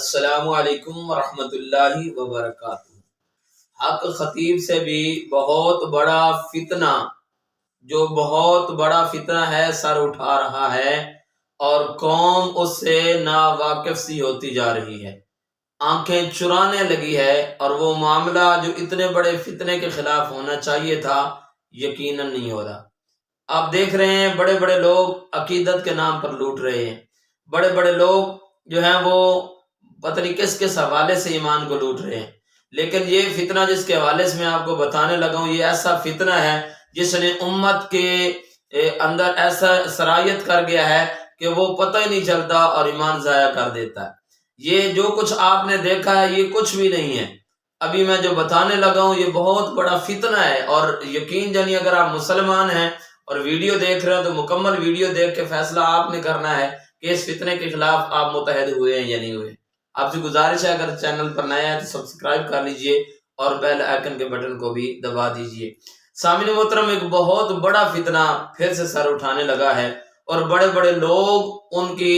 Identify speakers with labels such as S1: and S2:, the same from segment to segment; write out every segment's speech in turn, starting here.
S1: السلام علیکم ورحمۃ اللہ وبرکاتہ۔ حق خطیب سے بھی بہت بڑا فتنہ ہے سر اٹھا رہا ہے، اور قوم اس سے ناواقف سی ہوتی جا رہی ہے، آنکھیں چرانے لگی ہے، اور وہ معاملہ جو اتنے بڑے فتنے کے خلاف ہونا چاہیے تھا یقیناً نہیں ہو رہا۔ آپ دیکھ رہے ہیں بڑے بڑے لوگ عقیدت کے نام پر لوٹ رہے ہیں، بڑے بڑے لوگ جو ہیں وہ پتہ نہیں کس حوالے سے ایمان کو لوٹ رہے ہیں، لیکن یہ فتنہ جس کے حوالے سے میں آپ کو بتانے لگا ہوں، یہ ایسا فتنہ ہے جس نے امت کے اندر ایسا سرایت کر گیا ہے کہ وہ پتہ ہی نہیں چلتا اور ایمان ضائع کر دیتا ہے۔ یہ جو کچھ آپ نے دیکھا ہے یہ کچھ بھی نہیں ہے، ابھی میں جو بتانے لگا ہوں یہ بہت بڑا فتنہ ہے، اور یقین جانیے اگر آپ مسلمان ہیں اور ویڈیو دیکھ رہے ہیں تو مکمل ویڈیو دیکھ کے فیصلہ آپ نے کرنا ہے کہ اس فتنے کے خلاف آپ متحد ہوئے ہیں یا نہیں ہوئے۔ آپ سے گزارش ہے اگر چینل پر نیا ہے تو سبسکرائب کر لیجئے اور بیل آئیکن کے بٹن کو بھی دبا دیجئے۔ سامعین محترم، ایک بہت بڑا فتنہ پھر سے سر اٹھانے لگا ہے، اور بڑے بڑے لوگ ان کی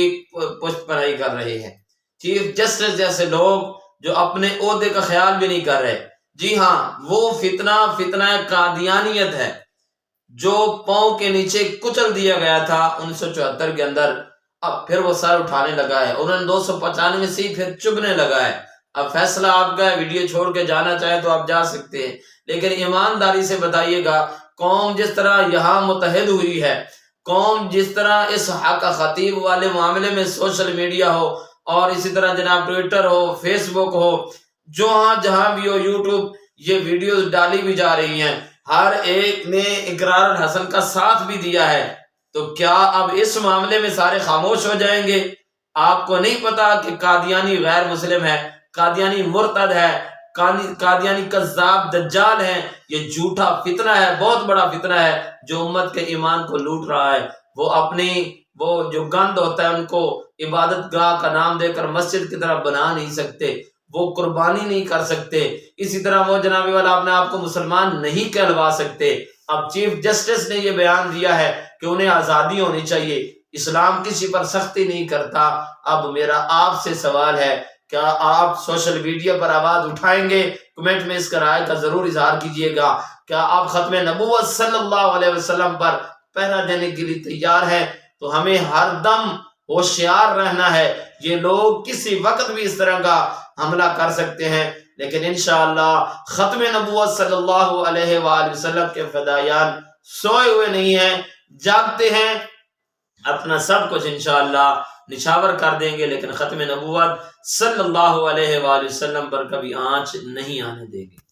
S1: پشت پناہی کر رہے ہیں۔ چیف جسٹس جیسے لوگ جو اپنے عہدے کا خیال بھی نہیں کر رہے، جی ہاں، وہ فتنہ قادیانیت ہے جو پاؤں کے نیچے کچل دیا گیا تھا 1974 کے اندر، اب پھر وہ سر اٹھانے لگا ہے، انہوں نے 295 سے پھر چبھنے لگا ہے۔ اب فیصلہ آپ کا ہے، ویڈیو چھوڑ کے جانا چاہے تو آپ جا سکتے ہیں، لیکن ایمانداری سے بتائیے گا قوم جس طرح یہاں متحد ہوئی ہے، قوم جس طرح اس حق خطیب والے معاملے میں سوشل میڈیا ہو، اور اسی طرح جناب ٹویٹر ہو، فیس بک ہو، جہاں بھی ہو، یوٹیوب، یہ ویڈیوز ڈالی بھی جا رہی ہیں، ہر ایک نے اقرار الحسن کا ساتھ بھی دیا ہے، تو کیا اب اس معاملے میں سارے خاموش ہو جائیں گے؟ آپ کو نہیں پتا کہ قادیانی غیر مسلم ہے، قادیانی مرتد ہے، قادیانی کذاب دجال ہے؟ یہ جھوٹا فتنہ ہے، بہت بڑا فتنہ ہے جو امت کے ایمان کو لوٹ رہا ہے۔ وہ جو گند ہوتا ہے ان کو عبادت گاہ کا نام دے کر مسجد کی طرح بنا نہیں سکتے، وہ قربانی نہیں کر سکتے، اسی طرح وہ جناب والا اپنے آپ کو مسلمان نہیں کہلوا سکتے۔ اب چیف جسٹس نے یہ بیان دیا ہے کہ انہیں آزادی ہونی چاہیے، اسلام کسی پر سختی نہیں کرتا۔ اب میرا آپ سے سوال ہے، کیا آپ سوشل میڈیا پر آواز اٹھائیں گے؟ کمنٹ میں اس کا رائے کا ضرور اظہار کیجئے گا۔ کیا آپ ختم نبوت صلی اللہ علیہ وسلم پر پہرا دینے کے لیے تیار ہیں؟ تو ہمیں ہر دم ہوشیار رہنا ہے، یہ لوگ کسی وقت بھی اس طرح کا حملہ کر سکتے ہیں، لیکن انشاءاللہ ختم نبوت صلی اللہ علیہ وآلہ وسلم کے فدائیان سوئے ہوئے نہیں ہیں، جاگتے ہیں، اپنا سب کچھ انشاءاللہ نچھاور کر دیں گے، لیکن ختم نبوت صلی اللہ علیہ وآلہ وسلم پر کبھی آنچ نہیں آنے دیں گے۔